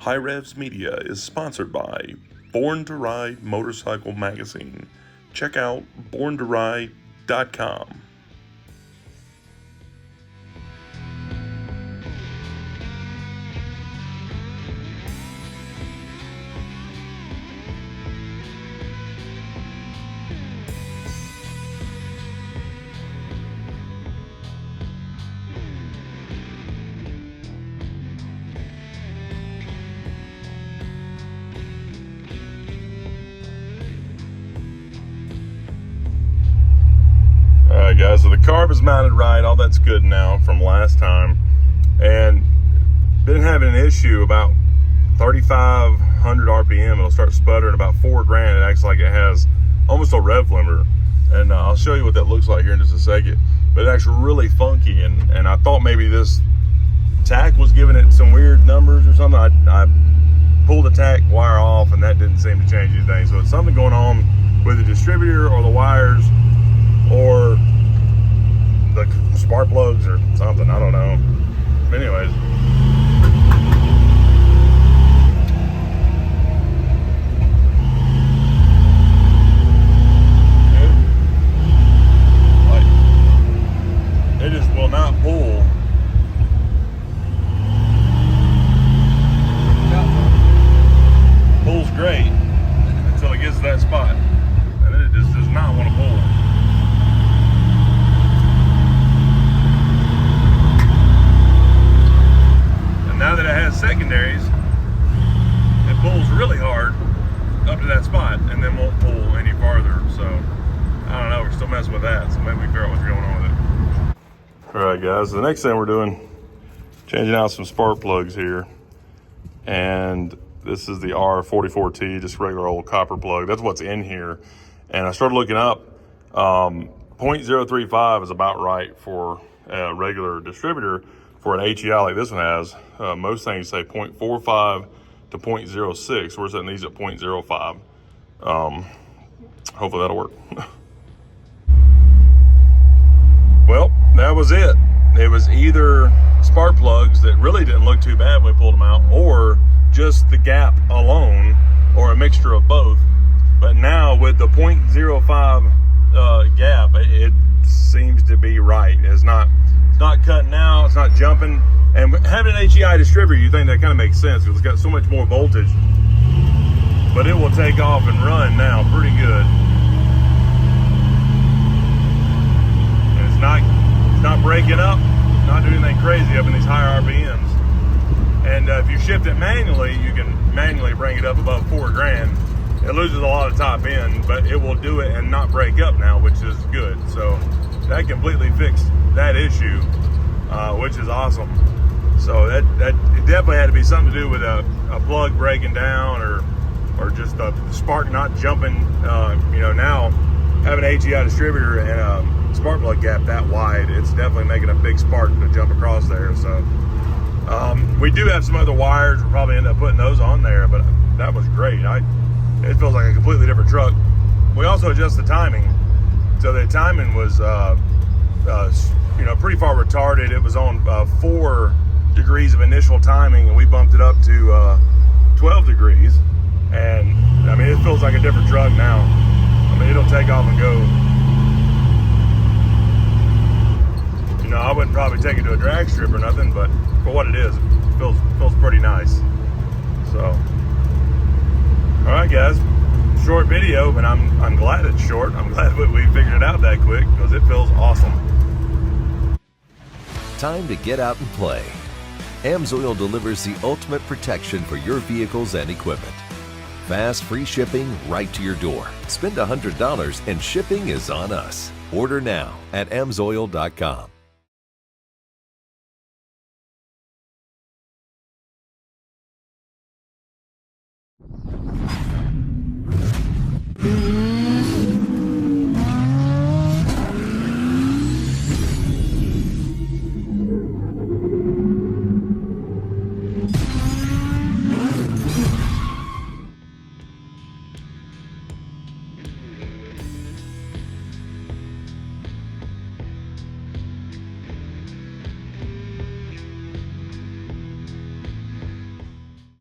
HiRevz Media is sponsored by Born to Ride Motorcycle Magazine. Check out borntoride.com. Alright guys, so the carb is mounted right, all that's good now from last time, and been having an issue about 3,500 RPM. It'll start sputtering about $4,000. It acts like it has almost a rev limiter, and I'll show you what that looks like here in just a second, but it acts really funky, and I thought maybe this tack was giving it some weird numbers or something. I pulled the tack wire off and that didn't seem to change anything, so it's something going on with the distributor or the wires or the spark plugs or something, I don't know. But anyways, it just will not pull. Pulls great until it gets to that spot, and then it just does not want to pull. Now that it has secondaries, it pulls really hard up to that spot and then won't pull any farther. So I don't know, we're still messing with that, so maybe we figure out what's going on with it. All right guys, the next thing we're doing, changing out some spark plugs here, and this is the R44T, just regular old copper plug. That's what's in here, and I started looking up. 0.035 is about right for a regular distributor. For an HEI like this one has, most things say 0.45 to 0.06. We're setting these at 0.05. Hopefully that'll work. Well, that was it. It was either spark plugs that really didn't look too bad when we pulled them out, or just the gap alone, or a mixture of both. But now with the 0.05 gap, it seems to be right. It's not cutting out, it's not jumping. And having an HEI distributor, you think that kind of makes sense because it's got so much more voltage. But it will take off and run now pretty good. And it's not breaking up, not doing anything crazy up in these higher RPMs. And if you shift it manually, you can manually bring it up above $4,000. It loses a lot of top end, but it will do it and not break up now, which is good. So that completely fixed that issue, which is awesome. So that it definitely had to be something to do with a plug breaking down or just the spark not jumping. Now having an HEI distributor and a spark plug gap that wide, it's definitely making a big spark to jump across there. So we do have some other wires. We'll probably end up putting those on there, but that was great. It feels like a completely different truck. We also adjust the timing. So the timing was pretty far retarded. It was on 4 degrees of initial timing, and we bumped it up to 12 degrees. And I mean, it feels like a different truck now. I mean, it'll take off and go. I wouldn't probably take it to a drag strip or nothing, but for what it is, it feels pretty nice. So, all right, guys. Short video, but I'm glad it's short. I'm glad we figured it out that quick because it feels awesome. Time to get out and play. AMSOIL delivers the ultimate protection for your vehicles and equipment. Fast, free shipping right to your door. Spend $100 and shipping is on us. Order now at AMSOIL.com. Mm-hmm.